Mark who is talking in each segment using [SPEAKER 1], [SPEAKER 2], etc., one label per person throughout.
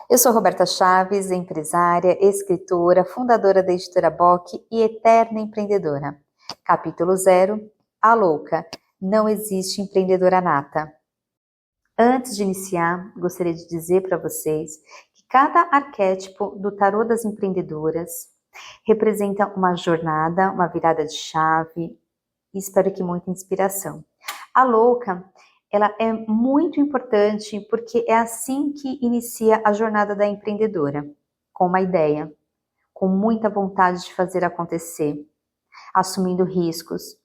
[SPEAKER 1] Eu sou Roberta Chaves, empresária, escritora, fundadora da Editora Bock e eterna empreendedora. Capítulo 0, A Louca. Não existe empreendedora nata. Antes de iniciar, gostaria de dizer para vocês que cada arquétipo do tarô das empreendedoras representa uma jornada, uma virada de chave e espero que muita inspiração. A louca, ela é muito importante porque é assim que inicia a jornada da empreendedora, com uma ideia, com muita vontade de fazer acontecer, assumindo riscos.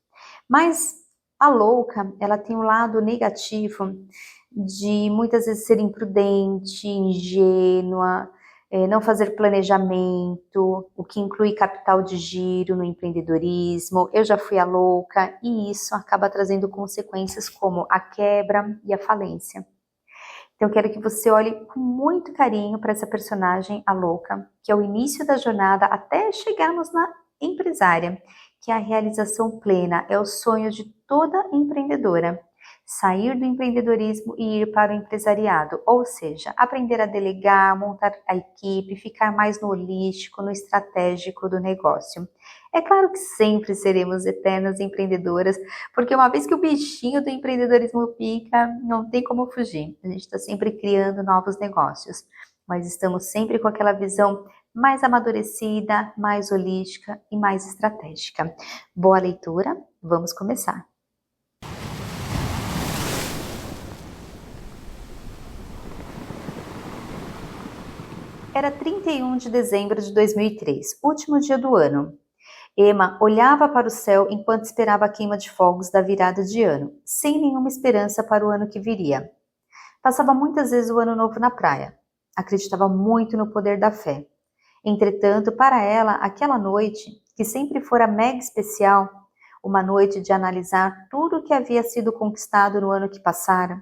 [SPEAKER 1] Mas a louca, ela tem um lado negativo de muitas vezes ser imprudente, ingênua, não fazer planejamento, o que inclui capital de giro no empreendedorismo. Eu já fui a louca e isso acaba trazendo consequências como a quebra e a falência. Então eu quero que você olhe com muito carinho para essa personagem, a louca, que é o início da jornada até chegarmos na empresária, que é a realização plena, é o sonho de toda empreendedora. Sair do empreendedorismo e ir para o empresariado, ou seja, aprender a delegar, montar a equipe, ficar mais no holístico, no estratégico do negócio. É claro que sempre seremos eternas empreendedoras, porque uma vez que o bichinho do empreendedorismo pica, não tem como fugir. A gente está sempre criando novos negócios, mas estamos sempre com aquela visão mais amadurecida, mais holística e mais estratégica. Boa leitura, vamos começar. Era 31 de dezembro de 2003, último dia do ano. Emma olhava para o céu enquanto esperava a queima de fogos da virada de ano, sem nenhuma esperança para o ano que viria. Passava muitas vezes o ano novo na praia. Acreditava muito no poder da fé. Entretanto, para ela, aquela noite, que sempre fora mega especial, uma noite de analisar tudo o que havia sido conquistado no ano que passara,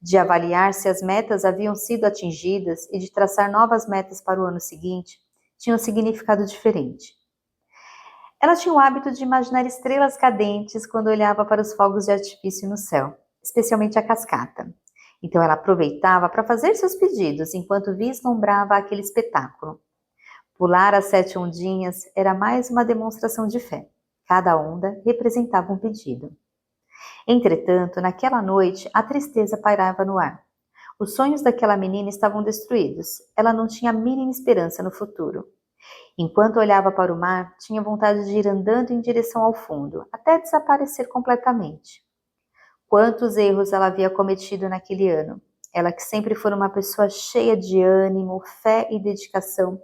[SPEAKER 1] de avaliar se as metas haviam sido atingidas e de traçar novas metas para o ano seguinte, tinha um significado diferente. Ela tinha o hábito de imaginar estrelas cadentes quando olhava para os fogos de artifício no céu, especialmente a cascata. Então ela aproveitava para fazer seus pedidos enquanto vislumbrava aquele espetáculo. Pular as 7 ondinhas era mais uma demonstração de fé. Cada onda representava um pedido. Entretanto, naquela noite, a tristeza pairava no ar. Os sonhos daquela menina estavam destruídos. Ela não tinha a mínima esperança no futuro. Enquanto olhava para o mar, tinha vontade de ir andando em direção ao fundo, até desaparecer completamente. Quantos erros ela havia cometido naquele ano. Ela, que sempre foi uma pessoa cheia de ânimo, fé e dedicação,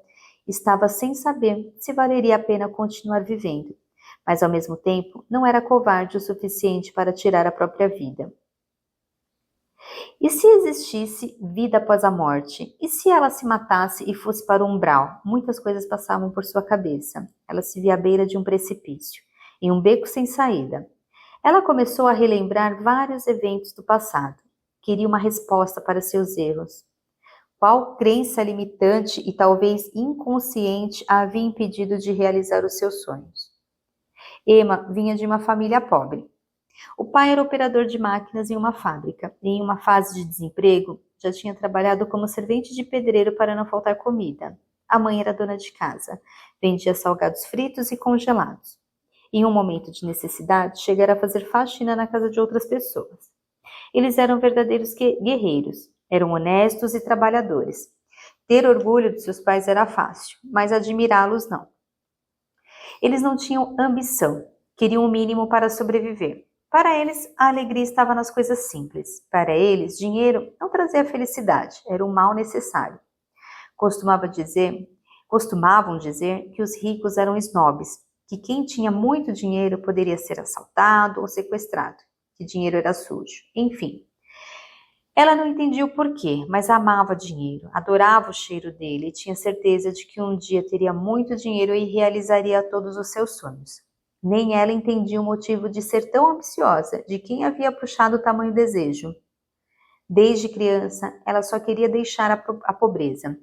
[SPEAKER 1] estava sem saber se valeria a pena continuar vivendo. Mas, ao mesmo tempo, não era covarde o suficiente para tirar a própria vida. E se existisse vida após a morte? E se ela se matasse e fosse para o umbral? Muitas coisas passavam por sua cabeça. Ela se via à beira de um precipício, em um beco sem saída. Ela começou a relembrar vários eventos do passado. Queria uma resposta para seus erros. Qual crença limitante e talvez inconsciente a havia impedido de realizar os seus sonhos? Emma vinha de uma família pobre. O pai era operador de máquinas em uma fábrica e, em uma fase de desemprego, já tinha trabalhado como servente de pedreiro para não faltar comida. A mãe era dona de casa, vendia salgados fritos e congelados. Em um momento de necessidade, chegara a fazer faxina na casa de outras pessoas. Eles eram verdadeiros guerreiros, eram honestos e trabalhadores. Ter orgulho de seus pais era fácil, mas admirá-los não. Eles não tinham ambição, queriam o mínimo para sobreviver. Para eles, a alegria estava nas coisas simples. Para eles, dinheiro não trazia felicidade, era um mal necessário. Costumavam dizer que os ricos eram snobs, que quem tinha muito dinheiro poderia ser assaltado ou sequestrado, que dinheiro era sujo, enfim. Ela não entendia o porquê, mas amava dinheiro, adorava o cheiro dele e tinha certeza de que um dia teria muito dinheiro e realizaria todos os seus sonhos. Nem ela entendia o motivo de ser tão ambiciosa, de quem havia puxado tamanho desejo. Desde criança, ela só queria deixar a pobreza.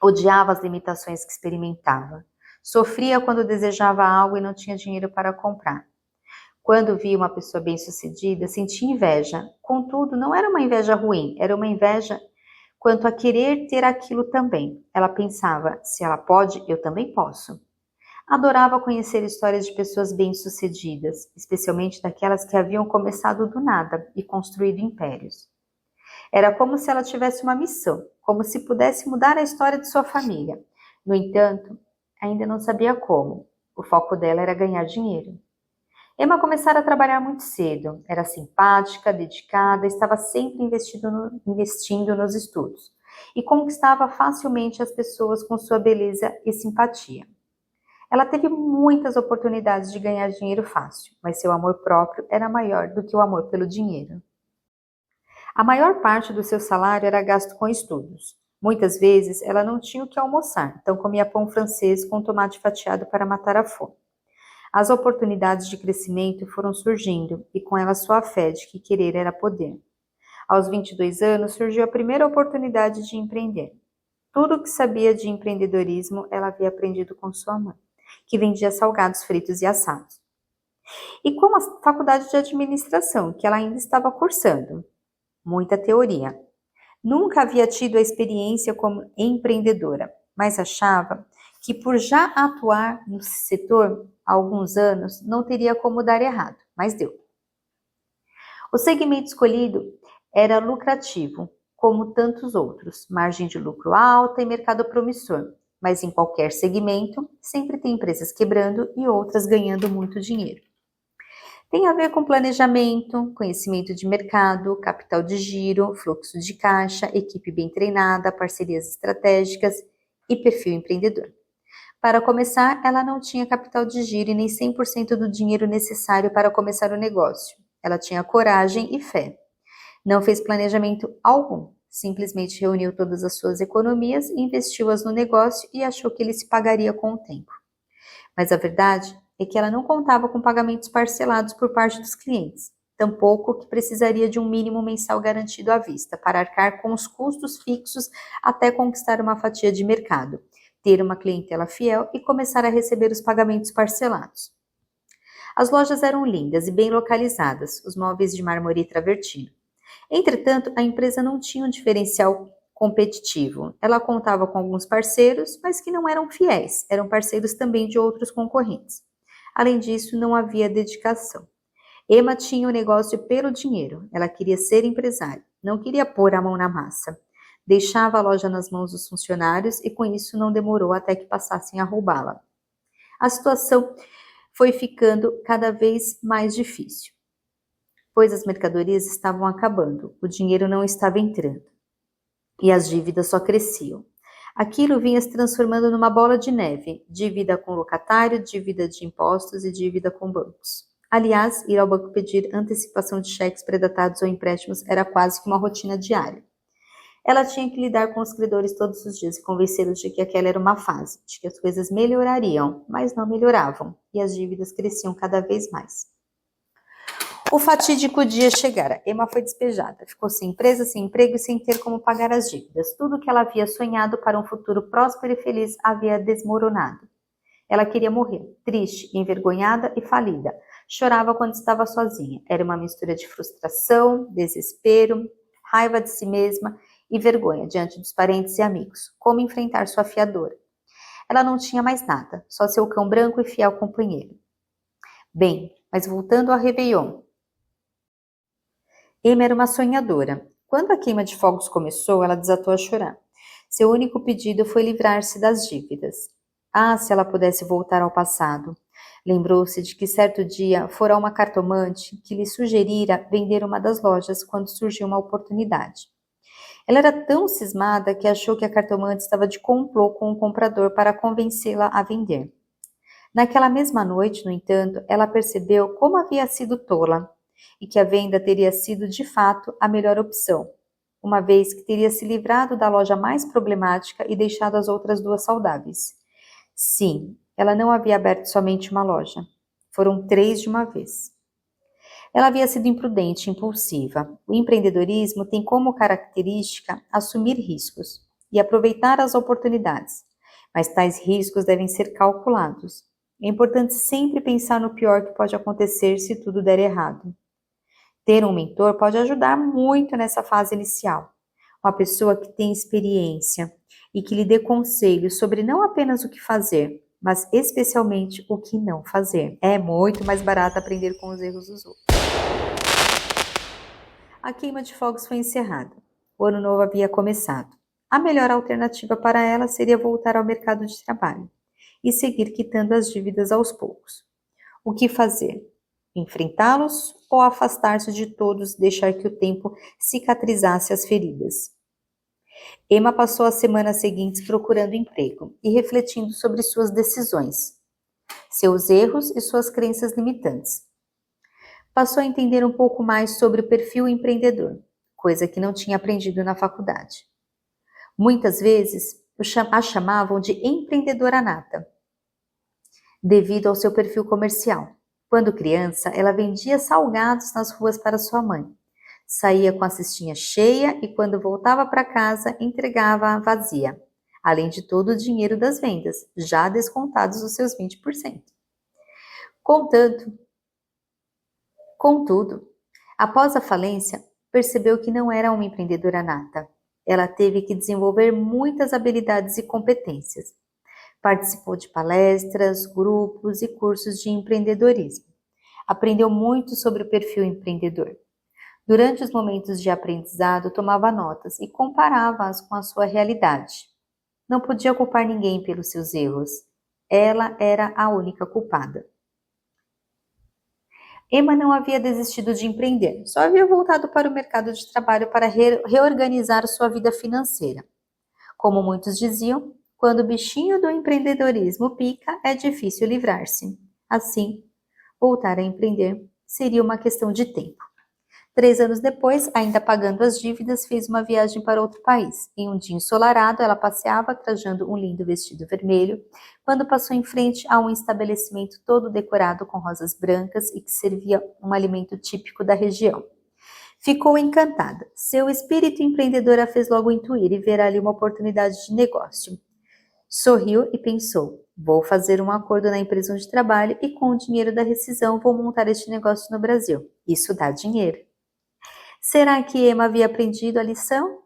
[SPEAKER 1] Odiava as limitações que experimentava. Sofria quando desejava algo e não tinha dinheiro para comprar. Quando via uma pessoa bem-sucedida, sentia inveja. Contudo, não era uma inveja ruim, era uma inveja quanto a querer ter aquilo também. Ela pensava, se ela pode, eu também posso. Adorava conhecer histórias de pessoas bem-sucedidas, especialmente daquelas que haviam começado do nada e construído impérios. Era como se ela tivesse uma missão, como se pudesse mudar a história de sua família. No entanto, ainda não sabia como. O foco dela era ganhar dinheiro. Emma começara a trabalhar muito cedo. Era simpática, dedicada, estava sempre investindo nos estudos e conquistava facilmente as pessoas com sua beleza e simpatia. Ela teve muitas oportunidades de ganhar dinheiro fácil, mas seu amor próprio era maior do que o amor pelo dinheiro. A maior parte do seu salário era gasto com estudos. Muitas vezes ela não tinha o que almoçar, então comia pão francês com tomate fatiado para matar a fome. As oportunidades de crescimento foram surgindo e com elas sua fé de que querer era poder. Aos 22 anos surgiu a primeira oportunidade de empreender. Tudo o que sabia de empreendedorismo ela havia aprendido com sua mãe, que vendia salgados fritos e assados. E com a faculdade de administração, que ela ainda estava cursando. Muita teoria. Nunca havia tido a experiência como empreendedora, mas achava que por já atuar no setor há alguns anos não teria como dar errado, mas deu. O segmento escolhido era lucrativo, como tantos outros, margem de lucro alta e mercado promissor, mas em qualquer segmento sempre tem empresas quebrando e outras ganhando muito dinheiro. Tem a ver com planejamento, conhecimento de mercado, capital de giro, fluxo de caixa, equipe bem treinada, parcerias estratégicas e perfil empreendedor. Para começar, ela não tinha capital de giro e nem 100% do dinheiro necessário para começar o negócio. Ela tinha coragem e fé. Não fez planejamento algum, simplesmente reuniu todas as suas economias, investiu-as no negócio e achou que ele se pagaria com o tempo. Mas a verdade é que ela não contava com pagamentos parcelados por parte dos clientes, tampouco que precisaria de um mínimo mensal garantido à vista para arcar com os custos fixos até conquistar uma fatia de mercado, ter uma clientela fiel e começar a receber os pagamentos parcelados. As lojas eram lindas e bem localizadas, os móveis de mármore travertino. Entretanto, a empresa não tinha um diferencial competitivo. Ela contava com alguns parceiros, mas que não eram fiéis, eram parceiros também de outros concorrentes. Além disso, não havia dedicação. Emma tinha o negócio pelo dinheiro. Ela queria ser empresária, não queria pôr a mão na massa. Deixava a loja nas mãos dos funcionários e com isso não demorou até que passassem a roubá-la. A situação foi ficando cada vez mais difícil, pois as mercadorias estavam acabando, o dinheiro não estava entrando e as dívidas só cresciam. Aquilo vinha se transformando numa bola de neve, dívida com locatário, dívida de impostos e dívida com bancos. Aliás, ir ao banco pedir antecipação de cheques predatados ou empréstimos era quase que uma rotina diária. Ela tinha que lidar com os credores todos os dias e convencê-los de que aquela era uma fase, de que as coisas melhorariam, mas não melhoravam, e as dívidas cresciam cada vez mais. O fatídico dia chegara. Emma foi despejada. Ficou sem empresa, sem emprego e sem ter como pagar as dívidas. Tudo o que ela havia sonhado para um futuro próspero e feliz havia desmoronado. Ela queria morrer, triste, envergonhada e falida. Chorava quando estava sozinha. Era uma mistura de frustração, desespero, raiva de si mesma e vergonha diante dos parentes e amigos. Como enfrentar sua fiadora? Ela não tinha mais nada, só seu cão branco e fiel companheiro. Bem, mas voltando ao Réveillon. Emma era uma sonhadora. Quando a queima de fogos começou, ela desatou a chorar. Seu único pedido foi livrar-se das dívidas. Ah, se ela pudesse voltar ao passado. Lembrou-se de que certo dia fora uma cartomante que lhe sugerira vender uma das lojas quando surgiu uma oportunidade. Ela era tão cismada que achou que a cartomante estava de complô com o comprador para convencê-la a vender. Naquela mesma noite, no entanto, ela percebeu como havia sido tola e que a venda teria sido, de fato, a melhor opção, uma vez que teria se livrado da loja mais problemática e deixado as outras duas saudáveis. Sim, ela não havia aberto somente uma loja. Foram 3 de uma vez. Ela havia sido imprudente e impulsiva. O empreendedorismo tem como característica assumir riscos e aproveitar as oportunidades, mas tais riscos devem ser calculados. É importante sempre pensar no pior que pode acontecer se tudo der errado. Ter um mentor pode ajudar muito nessa fase inicial. uma pessoa que tem experiência e que lhe dê conselhos sobre não apenas o que fazer, mas especialmente o que não fazer. É muito mais barato aprender com os erros dos outros. A queima de fogos foi encerrada. O ano novo havia começado. A melhor alternativa para ela seria voltar ao mercado de trabalho e seguir quitando as dívidas aos poucos. O que fazer? Enfrentá-los ou afastar-se de todos e deixar que o tempo cicatrizasse as feridas? Emma passou as semanas seguintes procurando emprego e refletindo sobre suas decisões, seus erros e suas crenças limitantes. Passou a entender um pouco mais sobre o perfil empreendedor, coisa que não tinha aprendido na faculdade. Muitas vezes a chamavam de empreendedora nata, devido ao seu perfil comercial. Quando criança, ela vendia salgados nas ruas para sua mãe. Saía com a cestinha cheia e quando voltava para casa, entregava-a vazia, além de todo o dinheiro das vendas, já descontados os seus 20%. Contudo, após a falência, percebeu que não era uma empreendedora nata. Ela teve que desenvolver muitas habilidades e competências. Participou de palestras, grupos e cursos de empreendedorismo. Aprendeu muito sobre o perfil empreendedor. Durante os momentos de aprendizado, tomava notas e comparava-as com a sua realidade. Não podia culpar ninguém pelos seus erros. Ela era a única culpada. Emma não havia desistido de empreender, só havia voltado para o mercado de trabalho para reorganizar sua vida financeira. Como muitos diziam, quando o bichinho do empreendedorismo pica, é difícil livrar-se. Assim, voltar a empreender seria uma questão de tempo. 3 anos depois, ainda pagando as dívidas, fez uma viagem para outro país. Em um dia ensolarado, ela passeava trajando um lindo vestido vermelho, quando passou em frente a um estabelecimento todo decorado com rosas brancas e que servia um alimento típico da região. Ficou encantada. Seu espírito empreendedor a fez logo intuir e ver ali uma oportunidade de negócio. Sorriu e pensou, vou fazer um acordo na empresa onde trabalho e com o dinheiro da rescisão vou montar este negócio no Brasil. Isso dá dinheiro. Será que Emma havia aprendido a lição?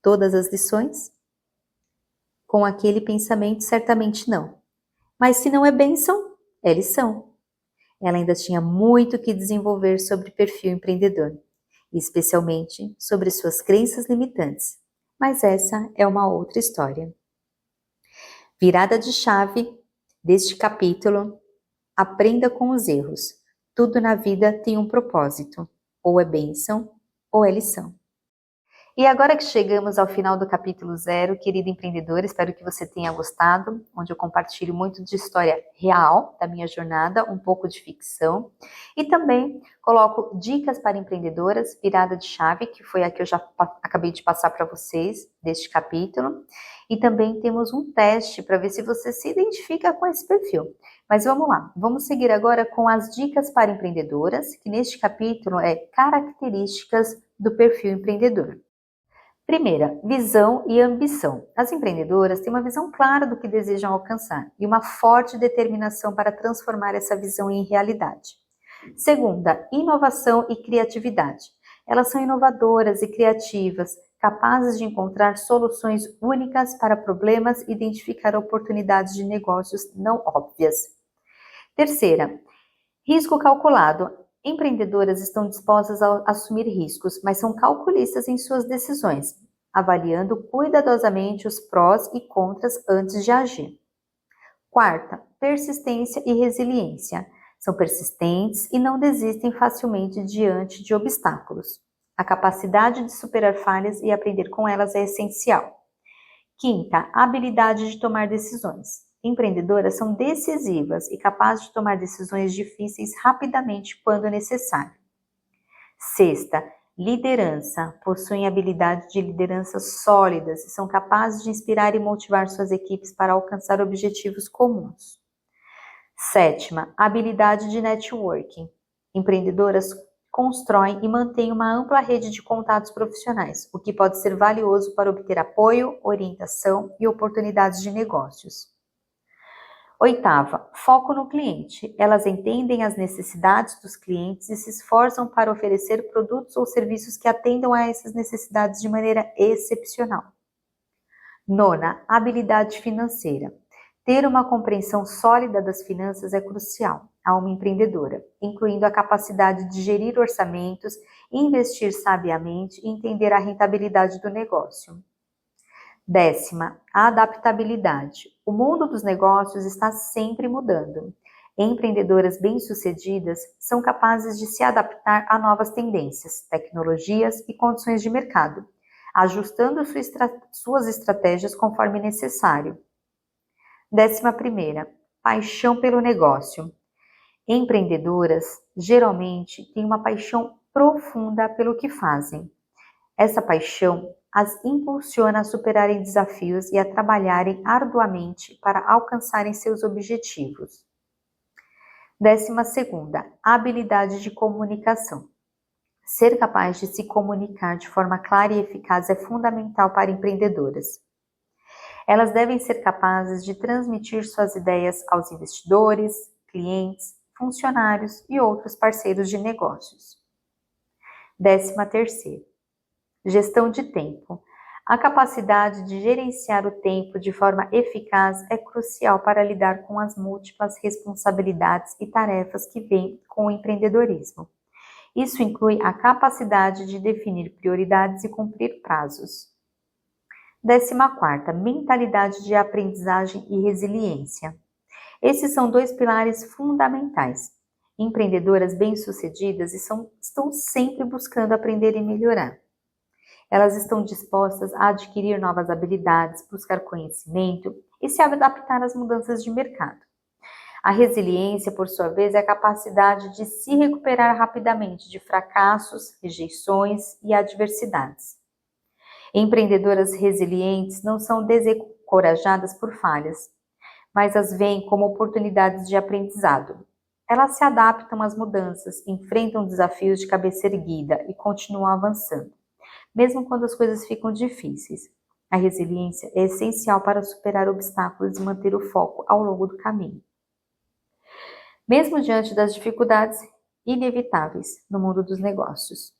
[SPEAKER 1] Todas as lições? Com aquele pensamento, certamente não. Mas se não é bênção, é lição. Ela ainda tinha muito que desenvolver sobre perfil empreendedor, especialmente sobre suas crenças limitantes. Mas essa é uma outra história. Virada de chave deste capítulo, aprenda com os erros. Tudo na vida tem um propósito. Ou é bênção, ou é lição. E agora que chegamos ao final do capítulo 0, querido empreendedor, espero que você tenha gostado, onde eu compartilho muito de história real da minha jornada, um pouco de ficção, e também coloco dicas para empreendedoras, virada de chave, que foi a que eu já acabei de passar para vocês deste capítulo, e também temos um teste para ver se você se identifica com esse perfil. Mas vamos lá, vamos seguir agora com as dicas para empreendedoras, que neste capítulo é características do perfil empreendedor. Primeira, visão e ambição. As empreendedoras têm uma visão clara do que desejam alcançar e uma forte determinação para transformar essa visão em realidade. Segunda, inovação e criatividade. Elas são inovadoras e criativas, capazes de encontrar soluções únicas para problemas e identificar oportunidades de negócios não óbvias. Terceira, risco calculado. Empreendedoras estão dispostas a assumir riscos, mas são calculistas em suas decisões, avaliando cuidadosamente os prós e contras antes de agir. Quarta, persistência e resiliência. São persistentes e não desistem facilmente diante de obstáculos. A capacidade de superar falhas e aprender com elas é essencial. Quinta, habilidade de tomar decisões. Empreendedoras são decisivas e capazes de tomar decisões difíceis rapidamente quando necessário. Sexta, liderança. Possuem habilidade de liderança sólidas e são capazes de inspirar e motivar suas equipes para alcançar objetivos comuns. Sétima, habilidade de networking. Empreendedoras constroem e mantêm uma ampla rede de contatos profissionais, o que pode ser valioso para obter apoio, orientação e oportunidades de negócios. Oitava, foco no cliente. Elas entendem as necessidades dos clientes e se esforçam para oferecer produtos ou serviços que atendam a essas necessidades de maneira excepcional. Nona, habilidade financeira. Ter uma compreensão sólida das finanças é crucial a uma empreendedora, incluindo a capacidade de gerir orçamentos, investir sabiamente e entender a rentabilidade do negócio. Décima, a adaptabilidade. O mundo dos negócios está sempre mudando. Empreendedoras bem-sucedidas são capazes de se adaptar a novas tendências, tecnologias e condições de mercado, ajustando suas estratégias conforme necessário. 11ª, paixão pelo negócio. Empreendedoras geralmente têm uma paixão profunda pelo que fazem. Essa paixão as impulsiona a superarem desafios e a trabalharem arduamente para alcançarem seus objetivos. 12ª, habilidade de comunicação. Ser capaz de se comunicar de forma clara e eficaz é fundamental para empreendedoras. Elas devem ser capazes de transmitir suas ideias aos investidores, clientes, funcionários e outros parceiros de negócios. 13ª, gestão de tempo. A capacidade de gerenciar o tempo de forma eficaz é crucial para lidar com as múltiplas responsabilidades e tarefas que vêm com o empreendedorismo. Isso inclui a capacidade de definir prioridades e cumprir prazos. 14ª, mentalidade de aprendizagem e resiliência. Esses são dois pilares fundamentais. Empreendedoras bem-sucedidas estão sempre buscando aprender e melhorar. Elas estão dispostas a adquirir novas habilidades, buscar conhecimento e se adaptar às mudanças de mercado. A resiliência, por sua vez, é a capacidade de se recuperar rapidamente de fracassos, rejeições e adversidades. Empreendedoras resilientes não são desencorajadas por falhas, mas as veem como oportunidades de aprendizado. Elas se adaptam às mudanças, enfrentam desafios de cabeça erguida e continuam avançando, mesmo quando as coisas ficam difíceis. A resiliência é essencial para superar obstáculos e manter o foco ao longo do caminho, mesmo diante das dificuldades inevitáveis no mundo dos negócios.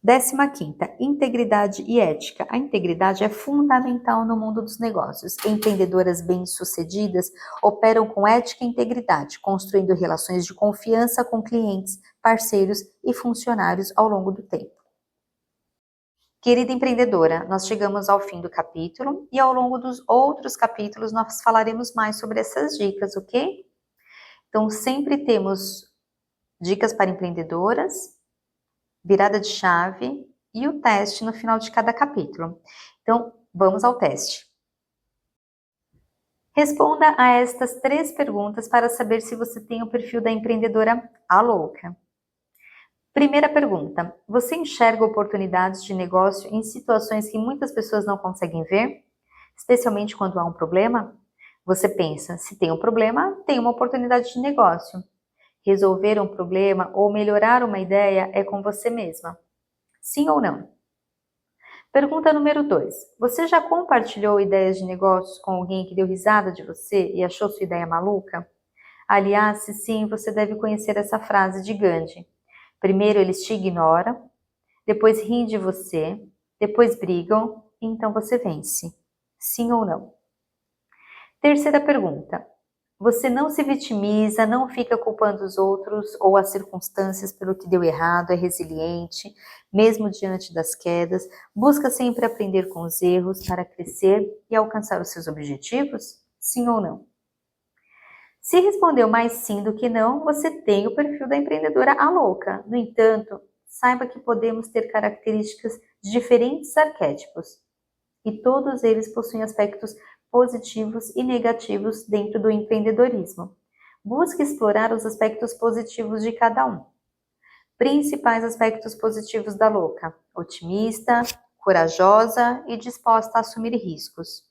[SPEAKER 1] 15ª, integridade e ética. A integridade é fundamental no mundo dos negócios. Empreendedoras bem-sucedidas operam com ética e integridade, construindo relações de confiança com clientes, parceiros e funcionários ao longo do tempo. Querida empreendedora, nós chegamos ao fim do capítulo e ao longo dos outros capítulos nós falaremos mais sobre essas dicas, ok? Então, sempre temos dicas para empreendedoras, virada de chave e o teste no final de cada capítulo. Então, vamos ao teste. Responda a estas 3 perguntas para saber se você tem o perfil da empreendedora A Louca. Primeira pergunta: você enxerga oportunidades de negócio em situações que muitas pessoas não conseguem ver? Especialmente quando há um problema? Você pensa, se tem um problema, tem uma oportunidade de negócio. Resolver um problema ou melhorar uma ideia é com você mesma. Sim ou não? Pergunta número 2. Você já compartilhou ideias de negócios com alguém que deu risada de você e achou sua ideia maluca? Aliás, se sim, você deve conhecer essa frase de Gandhi. Primeiro eles te ignoram, depois riem de você, depois brigam e então você vence. Sim ou não? Terceira pergunta. Você não se vitimiza, não fica culpando os outros ou as circunstâncias pelo que deu errado, é resiliente, mesmo diante das quedas, busca sempre aprender com os erros para crescer e alcançar os seus objetivos? Sim ou não? Se respondeu mais sim do que não, você tem o perfil da empreendedora A Louca. No entanto, saiba que podemos ter características de diferentes arquétipos e todos eles possuem aspectos positivos e negativos dentro do empreendedorismo. Busque explorar os aspectos positivos de cada um. Principais aspectos positivos da louca: otimista, corajosa e disposta a assumir riscos.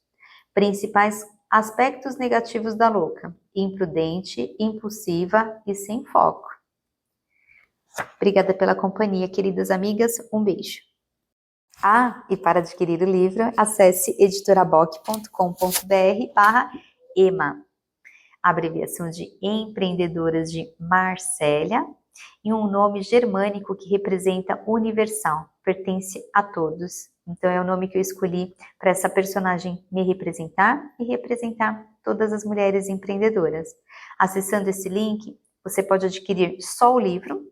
[SPEAKER 1] Principais aspectos negativos da louca: imprudente, impulsiva e sem foco. Obrigada pela companhia, queridas amigas. Um beijo. E para adquirir o livro, acesse editoraboc.com.br/ema. abreviação de Empreendedoras de Marsella, e um nome germânico que representa universal, pertence a todos. Então é o nome que eu escolhi para essa personagem me representar e representar todas as mulheres empreendedoras. Acessando esse link, você pode adquirir só o livro,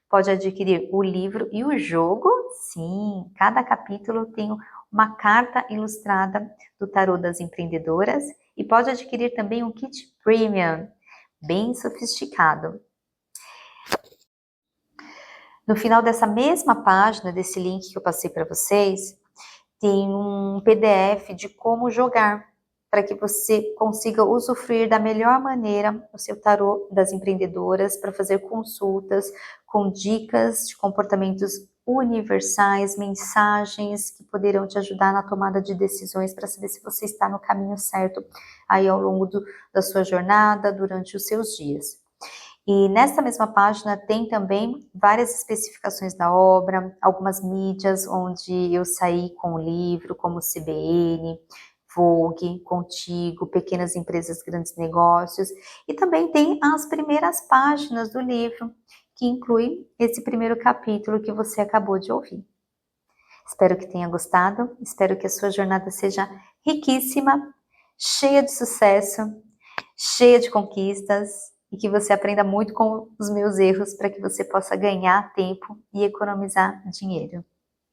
[SPEAKER 1] pode adquirir o livro e o jogo. Sim, cada capítulo tem uma carta ilustrada do Tarô das Empreendedoras e pode adquirir também um kit premium, bem sofisticado. No final dessa mesma página, desse link que eu passei para vocês, tem um PDF de como jogar, para que você consiga usufruir da melhor maneira o seu tarô das empreendedoras, para fazer consultas com dicas de comportamentos universais, mensagens que poderão te ajudar na tomada de decisões para saber se você está no caminho certo aí ao longo da sua jornada, durante os seus dias. E nessa mesma página tem também várias especificações da obra, algumas mídias onde eu saí com o livro, como CBN, Vogue, Contigo, Pequenas Empresas, Grandes Negócios, e também tem as primeiras páginas do livro, que inclui esse primeiro capítulo que você acabou de ouvir. Espero que tenha gostado, espero que a sua jornada seja riquíssima, cheia de sucesso, cheia de conquistas, e que você aprenda muito com os meus erros para que você possa ganhar tempo e economizar dinheiro.